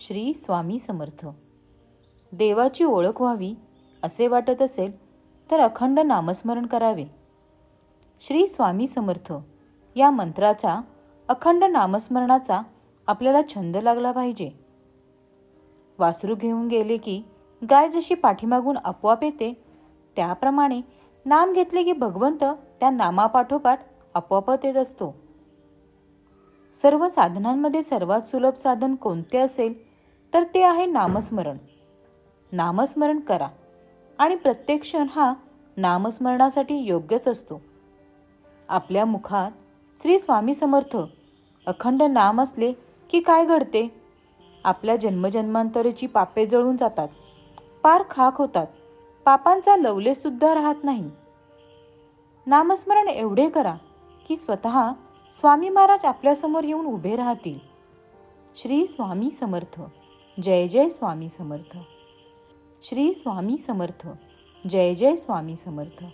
श्री स्वामी समर्थ. देवाची ओळख व्हावी असे वाटत असेल तर अखंड नामस्मरण करावे. श्री स्वामी समर्थ या मंत्राचा अखंड नामस्मरणाचा आपल्याला छंद लागला पाहिजे. वासरू घेऊन गेले की गाय जशी पाठीमागून आपोआप येते, त्याप्रमाणे नाम घेतले की भगवंत त्या नामापाठोपाठ आपोआपच येत असतो. सर्व साधनांमध्ये सर्वात सुलभ साधन कोणते असेल तर ते आहे नामस्मरण. नामस्मरण करा आणि प्रत्येक क्षण हा नामस्मरणासाठी योग्यच असतो. आपल्या मुखात श्री स्वामी समर्थ अखंड नाम असले की काय घडते? आपल्या जन्मजन्मांतराची पापे जळून जातात, पार खाक होतात, पापांचा लवलेश सुद्धा राहत नाही. नामस्मरण एवढे करा की स्वतः स्वामी महाराज आपल्यासमोर येऊन उभे राहतील. श्री स्वामी समर्थ. जय जय स्वामी समर्थ. श्री स्वामी समर्थ. जय जय स्वामी समर्थ.